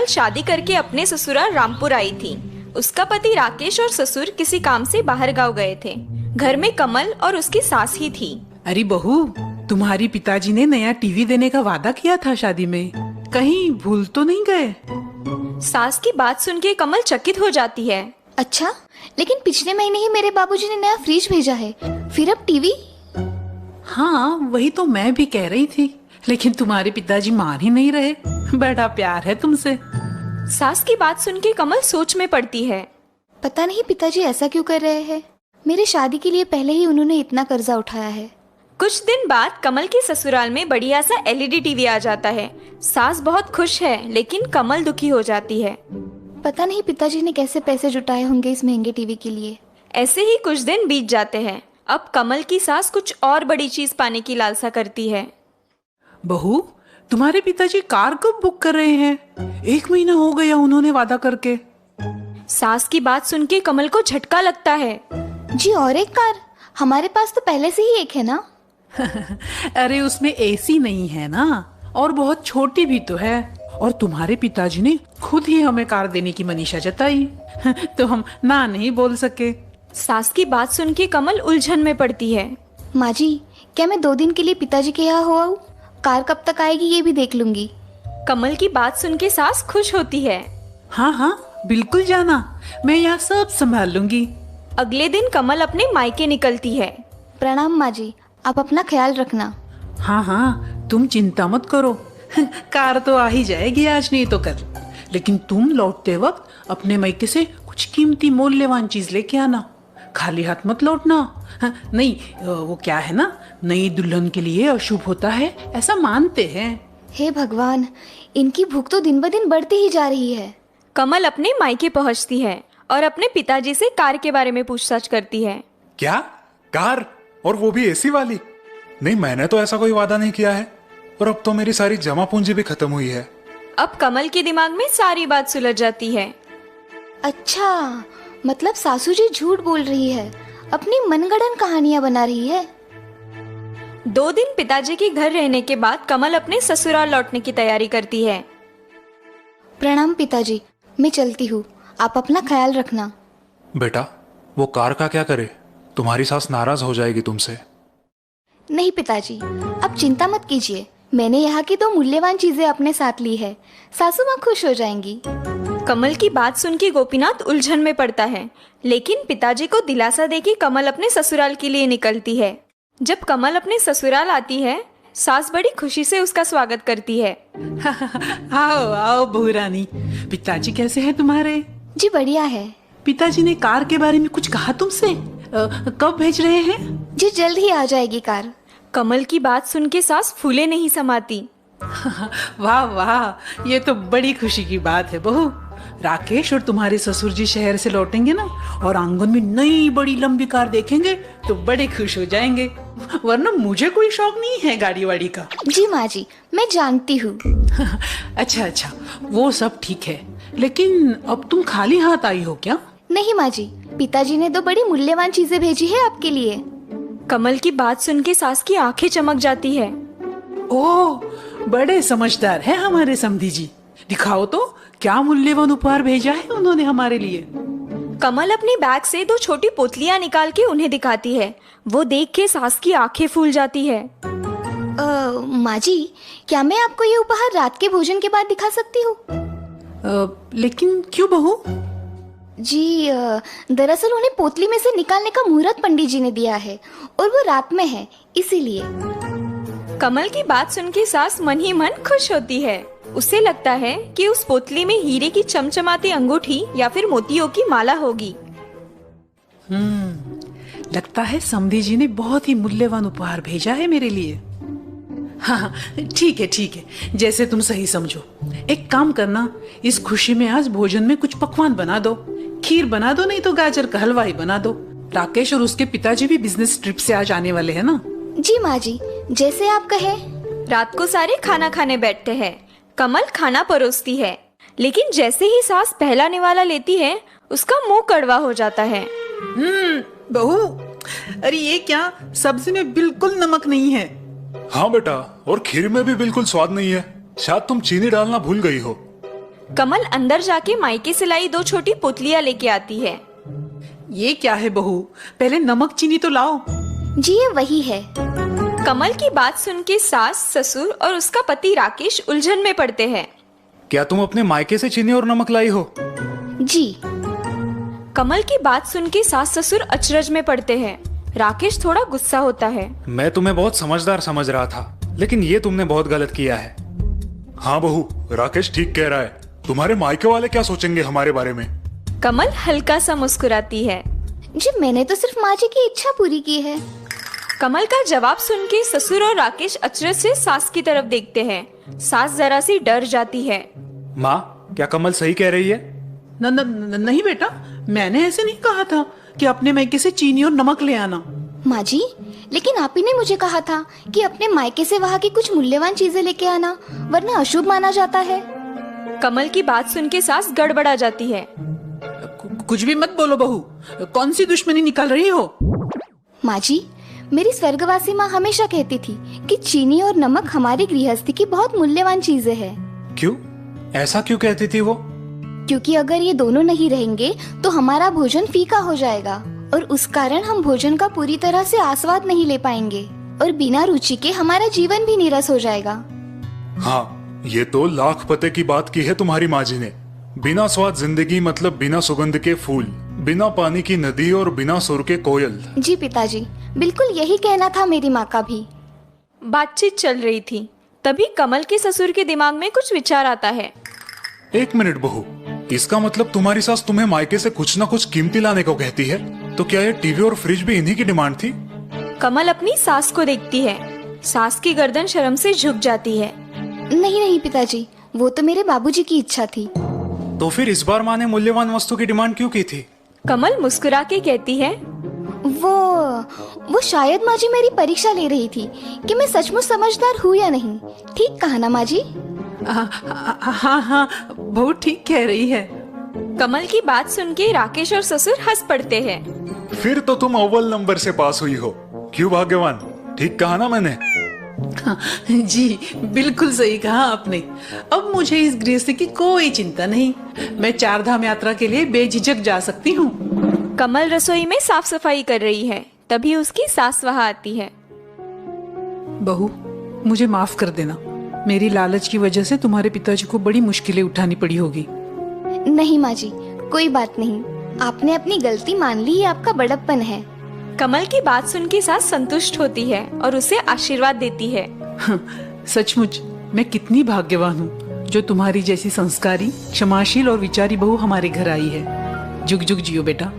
शादी करके अपने ससुराल रामपुर आई थी। उसका पति राकेश और ससुर किसी काम से बाहर गांव गए थे। घर में कमल और उसकी सास ही थी। अरे बहू, तुम्हारी पिताजी ने नया टीवी देने का वादा किया था शादी में, कहीं भूल तो नहीं गए? सास की बात सुन के कमल चकित हो जाती है। अच्छा, लेकिन पिछले महीने ही मेरे बाबूजी ने नया फ्रिज भेजा है, फिर अब टीवी? हाँ, वही तो मैं भी कह रही थी, लेकिन तुम्हारे पिताजी मान ही नहीं रहे। बड़ा प्यार है तुमसे। सास की बात सुन के कमल सोच में पड़ती है। पता नहीं पिताजी ऐसा क्यों कर रहे हैं। मेरी शादी के लिए पहले ही उन्होंने इतना कर्जा उठाया है। कुछ दिन बाद कमल के ससुराल में बढ़िया सा एलईडी टीवी आ जाता है। सास बहुत खुश है, लेकिन कमल दुखी हो जाती है। पता नहीं पिताजी ने कैसे पैसे जुटाए होंगे इस महंगे टीवी के लिए। ऐसे ही कुछ दिन बीत जाते हैं। अब कमल की सास कुछ और बड़ी चीज पाने की लालसा करती है। बहू, तुम्हारे पिताजी कार कब बुक कर रहे हैं? 1 महीना हो गया उन्होंने वादा करके। सास की बात सुन के कमल को झटका लगता है। जी, और एक कार? हमारे पास तो पहले से ही एक है ना। अरे उसमें एसी नहीं है ना, और बहुत छोटी भी तो है। और तुम्हारे पिताजी ने खुद ही हमें कार देने की मनीषा जताई, तो हम ना नहीं बोल सके। सास की बात सुन के कमल उलझन में पड़ती है। माँ जी, क्या मैं 2 दिन के लिए पिताजी के यहाँ हो आऊं? कार कब तक आएगी ये भी देख लूंगी। कमल की बात सुन के सास खुश होती है। हाँ हाँ, बिल्कुल जाना, मैं यहाँ सब संभाल लूंगी। अगले दिन कमल अपने मायके निकलती है। प्रणाम माँ जी, आप अपना ख्याल रखना। हाँ हाँ, तुम चिंता मत करो। कार तो आ ही जाएगी आज नहीं तो कल। लेकिन तुम लौटते वक्त अपने मायके से कुछ कीमती मूल्यवान चीज लेके आना। खाली हाथ मत लौटना। हाँ, नहीं, वो क्या है ना, नई दुल्हन के लिए अशुभ होता है, ऐसा मानते हैं। हे भगवान, इनकी भूख तो दिन ब दिन बढ़ती ही जा रही है। कमल अपने मायके पहुंचती है और अपने पिताजी से कार के बारे में पूछताछ करती है। क्या कार? और वो भी एसी वाली? नहीं, मैंने तो ऐसा कोई वादा नहीं किया है। और अब तो मेरी सारी जमा पूंजी भी खत्म हुई है। अब कमल के दिमाग में सारी बात सुलझ जाती है। अच्छा, मतलब सासू जी झूठ बोल रही है, अपनी मनगढ़ंत कहानियां बना रही है। 2 दिन पिताजी के घर रहने के बाद कमल अपने ससुराल लौटने की तैयारी करती है। प्रणाम पिताजी, मैं चलती हूँ, आप अपना ख्याल रखना। बेटा, वो कार का क्या करे? तुम्हारी सास नाराज हो जाएगी तुमसे। नहीं पिताजी, अब चिंता मत कीजिए, मैंने यहाँ की 2 मूल्यवान चीजें अपने साथ ली है, सासू माँ खुश हो जाएंगी। कमल की बात सुन के गोपीनाथ उलझन में पड़ता है, लेकिन पिताजी को दिलासा देके कमल अपने ससुराल के लिए निकलती है। जब कमल अपने ससुराल आती है, सास बड़ी खुशी से उसका स्वागत करती है। आओ आओ बहू रानी, पिताजी कैसे हैं तुम्हारे? जी बढ़िया है। पिताजी ने कार के बारे में कुछ कहा तुमसे? कब भेज रहे हैं? जी जल्द ही आ जाएगी कार। कमल की बात सुन के सास फूले नहीं समाती। वाह वाह, ये तो बड़ी खुशी की बात है बहू। राकेश और तुम्हारे ससुर जी शहर से लौटेंगे ना, और आंगन में नई बड़ी लंबी कार देखेंगे तो बड़े खुश हो जाएंगे। वरना मुझे कोई शौक नहीं है गाड़ी वाड़ी का। जी माँ जी, मैं जानती हूँ। अच्छा अच्छा, वो सब ठीक है, लेकिन अब तुम खाली हाथ आई हो क्या? नहीं माँ जी, पिताजी ने 2 बड़ी मूल्यवान चीजें भेजी है आपके लिए। कमल की बात सुन के सास की आंखें चमक जाती है। ओह, बड़े समझदार है हमारे समधी जी। दिखाओ तो, क्या मूल्यवान उपहार भेजा है उन्होंने हमारे लिए। कमल अपने बैग से 2 छोटी पोतलियां निकाल के उन्हें दिखाती है। वो देख के सास की आंखें फूल जाती है। माँ जी, क्या मैं आपको ये उपहार रात के भोजन के बाद दिखा सकती हूँ? लेकिन क्यों बहू? जी, दरअसल उन्हें पोतली में से निकालने का मुहूर्त पंडित जी ने दिया है, और वो रात में है, इसीलिए। कमल की बात सुन के सास मन ही मन खुश होती है। उसे लगता है कि उस पोतली में हीरे की चमचमाती अंगूठी या फिर मोतियों की माला होगी। लगता है समधी जी ने बहुत ही मूल्यवान उपहार भेजा है मेरे लिए। हाँ, ठीक है, जैसे तुम सही समझो। एक काम करना, इस खुशी में आज भोजन में कुछ पकवान बना दो। खीर बना दो, नहीं तो गाजर का हलवा ही बना दो। राकेश और उसके पिताजी भी बिजनेस ट्रिप से आज आने वाले हैं ना। जी माँ जी, जैसे आप कहे। रात को सारे खाना खाने बैठते हैं। कमल खाना परोसती है, लेकिन जैसे ही सास पहला निवाला लेती है, उसका मुंह कड़वा हो जाता है। बहू, अरे ये क्या, सब्जी में बिल्कुल नमक नहीं है। हाँ बेटा, और खीर में भी बिल्कुल स्वाद नहीं है। शायद तुम चीनी डालना भूल गई हो। कमल अंदर जाके मायके से लाई 2 छोटी पुतलियां लेके आती है। ये क्या है बहू, पहले नमक चीनी तो लाओ। जी ये वही है। कमल की बात सुन के सास, ससुर और उसका पति राकेश उलझन में पड़ते हैं। क्या तुम अपने मायके से चीनी और नमक लाई हो? जी। कमल की बात सुन के सास ससुर अचरज में पड़ते हैं। राकेश थोड़ा गुस्सा होता है। मैं तुम्हें बहुत समझदार समझ रहा था, लेकिन ये तुमने बहुत गलत किया है। हाँ बहू, राकेश ठीक कह रहा है। तुम्हारे मायके वाले क्या सोचेंगे हमारे बारे में? कमल हल्का सा मुस्कुराती है। जी मैंने तो सिर्फ माँ जी की इच्छा पूरी की है। कमल का जवाब सुन के ससुर और राकेश अचरज से सास की तरफ देखते हैं। सास जरा सी डर जाती है। माँ, क्या कमल सही कह रही है? नहीं बेटा, मैंने ऐसे नहीं कहा था कि अपने मायके से चीनी और नमक ले आना। माँ जी, लेकिन आप ही ने मुझे कहा था कि अपने मायके से वहाँ की कुछ मूल्यवान चीजें लेके आना, वरना अशुभ माना जाता है। कमल की बात सुन के सास गड़बड़ा जाती है। कुछ भी मत बोलो बहू, कौन सी दुश्मनी निकाल रही हो? माँ जी, मेरी स्वर्गवासी माँ हमेशा कहती थी कि चीनी और नमक हमारी गृहस्थी की बहुत मूल्यवान चीजें हैं। क्यों? ऐसा क्यों कहती थी वो? क्योंकि अगर ये दोनों नहीं रहेंगे तो हमारा भोजन फीका हो जाएगा और उस कारण हम भोजन का पूरी तरह से आस्वाद नहीं ले पाएंगे और बिना रुचि के हमारा जीवन भी नीरस हो जाएगा। हाँ, ये तो लाख पते की बात की है तुम्हारी माँ जी ने। बिना स्वाद जिंदगी मतलब बिना सुगंध के फूल, बिना पानी की नदी और बिना सुर के कोयल। जी पिताजी, बिल्कुल यही कहना था मेरी माँ का भी। बातचीत चल रही थी, तभी कमल के ससुर के दिमाग में कुछ विचार आता है। 1 मिनट बहू, इसका मतलब तुम्हारी सास तुम्हें मायके से कुछ ना कुछ कीमती लाने को कहती है? तो क्या ये टीवी और फ्रिज भी इन्हीं की डिमांड थी? कमल अपनी सास को देखती है। सास की गर्दन शर्म से झुक जाती है। नहीं नहीं पिताजी, वो तो मेरे बाबूजी की इच्छा थी। तो फिर इस बार माँ ने मूल्यवान वस्तु की डिमांड क्यों की थी? कमल मुस्कुरा के कहती है, वो शायद माँ जी मेरी परीक्षा ले रही थी कि मैं सचमुच समझदार हूँ या नहीं। ठीक कहा ना माँ जी? हाँ, बहू ठीक कह रही है। कमल की बात सुन के राकेश और ससुर हंस पड़ते हैं। फिर तो तुम अव्वल नंबर से पास हुई हो। क्यों भाग्यवान, ठीक कहा ना मैंने? हाँ, जी बिल्कुल सही कहा आपने। अब मुझे इस गृहस्थी की कोई चिंता नहीं। मैं 4 धाम यात्रा के लिए बेझिझक जा सकती हूँ। कमल रसोई में साफ सफाई कर रही है, तभी उसकी सास वहाँ आती है। बहू, मुझे माफ कर देना। मेरी लालच की वजह से तुम्हारे पिताजी को बड़ी मुश्किलें उठानी पड़ी होगी। नहीं माँ जी, कोई बात नहीं। आपने अपनी गलती मान ली, ये आपका बड़प्पन है। कमल की बात सुन के सास संतुष्ट होती है और उसे आशीर्वाद देती है। सचमुच मैं कितनी भाग्यवान हूँ जो तुम्हारी जैसी संस्कारी, क्षमाशील और विचारी बहू हमारे घर आई है। जुग जुग जियो बेटा।